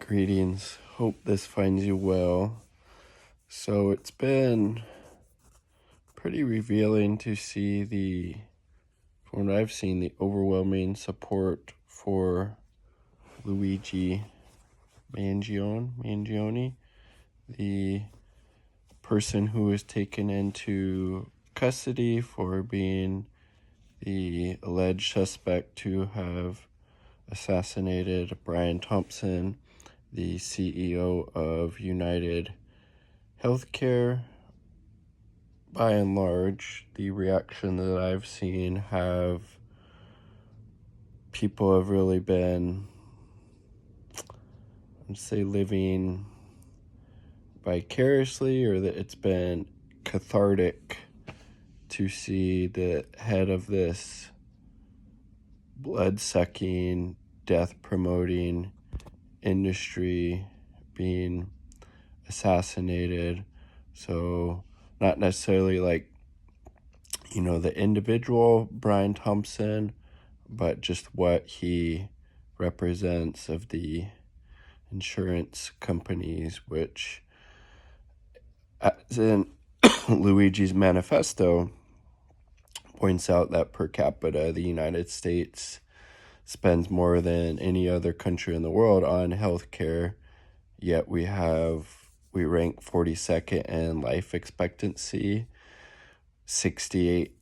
Greetings. Hope this finds you well. So it's been pretty revealing to see from what I've seen, the overwhelming support for Luigi Mangione, the person who was taken into custody for being the alleged suspect to have assassinated Brian Thompson, the CEO of United Healthcare. By and large, the reaction that I've seen people have really been, I'd say, living vicariously, or that it's been cathartic to see the head of this blood-sucking, death-promoting industry being assassinated. So not necessarily like, the individual Brian Thompson, but just what he represents of the insurance companies, which, as in Luigi's manifesto, points out that per capita, the United States spends more than any other country in the world on healthcare, yet we rank 42nd in life expectancy. 68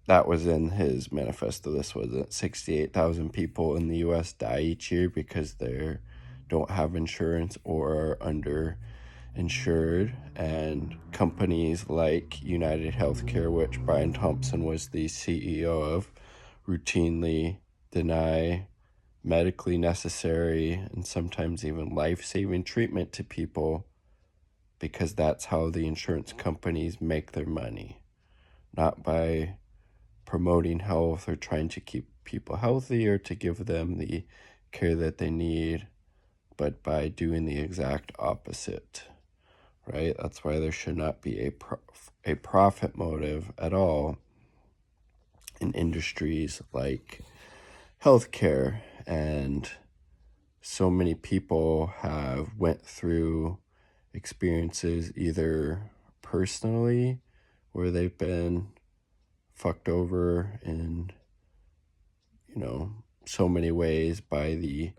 that was in his manifesto. This wasn't. 68,000 people in the U.S. die each year because they don't have insurance or are underinsured. And companies like United Healthcare, which Brian Thompson was the CEO of, routinely deny medically necessary and sometimes even life-saving treatment to people because that's how the insurance companies make their money. Not by promoting health or trying to keep people healthy or to give them the care that they need, but by doing the exact opposite, right? That's why there should not be a profit motive at all in industries like healthcare. And so many people have went through experiences either personally where they've been fucked over in, so many ways by the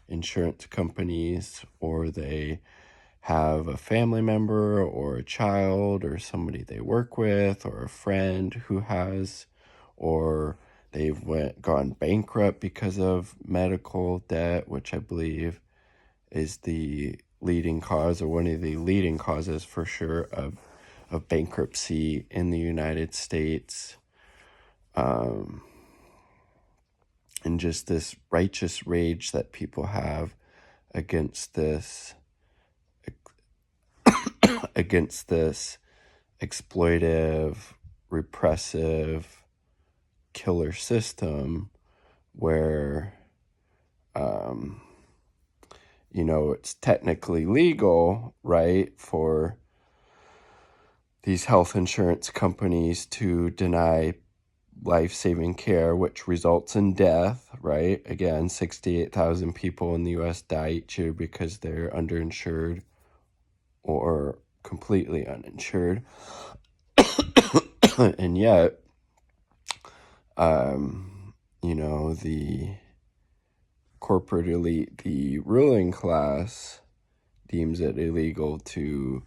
insurance companies, or they have a family member or a child or somebody they work with or a friend who has, or they've gone bankrupt because of medical debt, which I believe is the leading cause, or one of the leading causes for sure, of bankruptcy in the United States. And just this righteous rage that people have against this exploitive, repressive, killer system where, it's technically legal, right, for these health insurance companies to deny life-saving care, which results in death, right? Again, 68,000 people in the U.S. die each year because they're underinsured or completely uninsured. And yet, the corporate elite, the ruling class, deems it illegal to,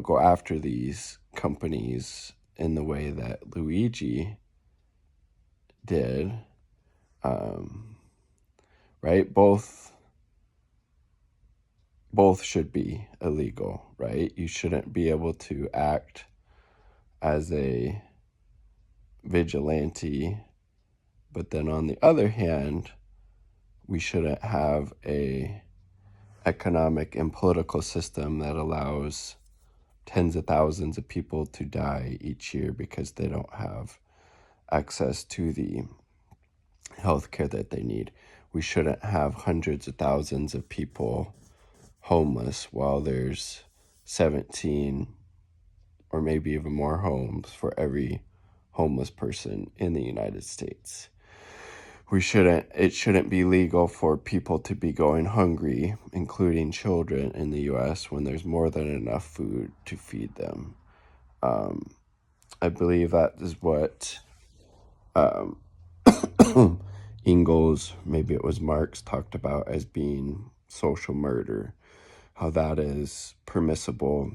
go after these companies in the way that Luigi did, right? Both should be illegal, right? You shouldn't be able to act as a vigilante, but then on the other hand, we shouldn't have a economic and political system that allows tens of thousands of people to die each year because they don't have access to the healthcare that they need. We shouldn't have hundreds of thousands of people homeless while there's 17 or maybe even more homes for every homeless person in the United States. it shouldn't be legal for people to be going hungry, including children in the US, when there's more than enough food to feed them. I believe that is what Ingalls, maybe it was Marx, talked about as being social murder, how that is permissible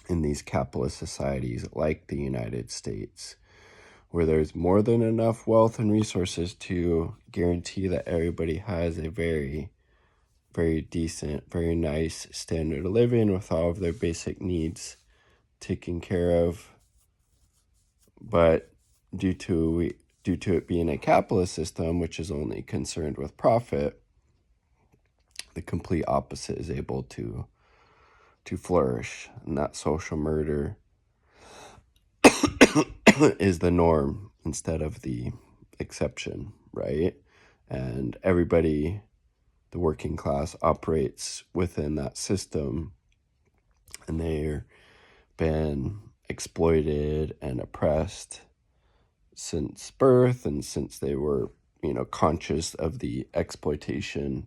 in these capitalist societies like the United States, where there's more than enough wealth and resources to guarantee that everybody has a very, very decent, very nice standard of living with all of their basic needs taken care of. But due to it being a capitalist system, which is only concerned with profit, the complete opposite is able to flourish, and that social murder is the norm instead of the exception, right? And everybody, the working class, operates within that system, and they've been exploited and oppressed since birth, and since they were, conscious of the exploitation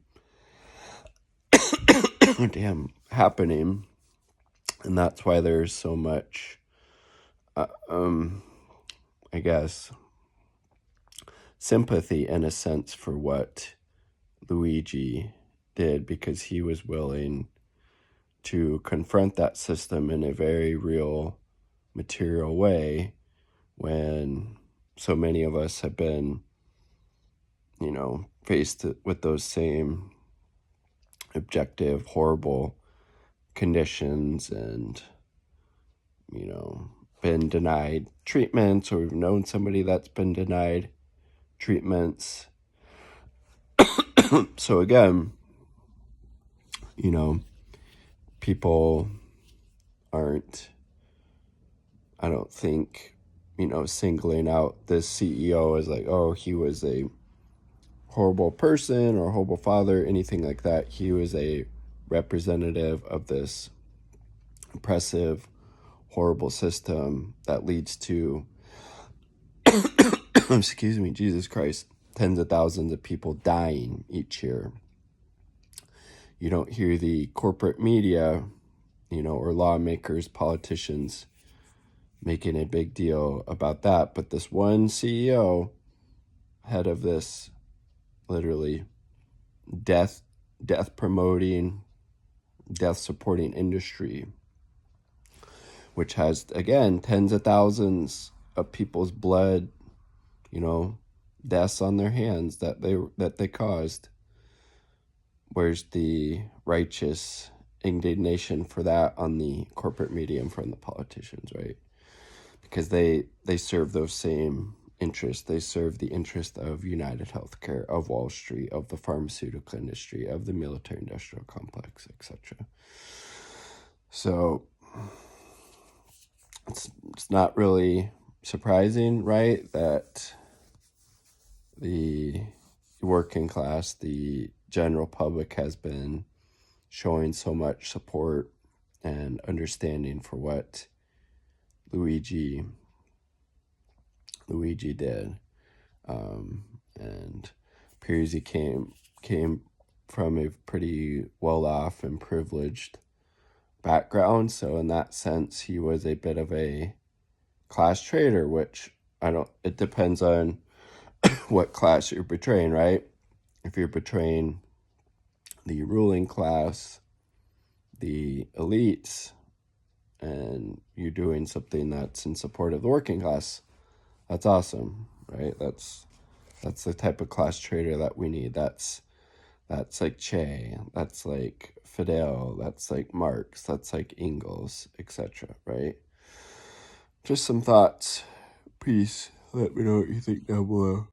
happening. And that's why there's so much I guess sympathy, in a sense, for what Luigi did, because he was willing to confront that system in a very real, material way, when so many of us have been, faced with those same objective, horrible conditions, and, been denied treatments, or we've known somebody that's been denied treatments. So again, people aren't, I don't think, singling out this CEO as like, oh, he was a horrible person or a horrible father, anything like that. He was a representative of this oppressive, horrible system that leads to, excuse me, Jesus Christ, tens of thousands of people dying each year. You don't hear the corporate media, or lawmakers, politicians making a big deal about that. But this one CEO, head of this literally death promoting, death supporting industry, which has, again, tens of thousands of people's blood, deaths on their hands that they caused. Where's the righteous indignation for that on the corporate media and from the politicians, right? Because they serve those same interests. They serve the interest of United Healthcare, of Wall Street, of the pharmaceutical industry, of the military industrial complex, etc. So it's not really surprising, right, that the working class, the general public, has been showing so much support and understanding for what Luigi did. And appears he came from a pretty well-off and privileged background, so in that sense he was a bit of a class traitor, which it depends on what class you're betraying, right? If you're betraying the ruling class, the elites, and you're doing something that's in support of the working class, that's awesome, right? That's the type of class traitor that we need. That's like Che, that's like Fidel, that's like Marx, that's like Engels, etc., right? Just some thoughts. Peace. Let me know what you think down below.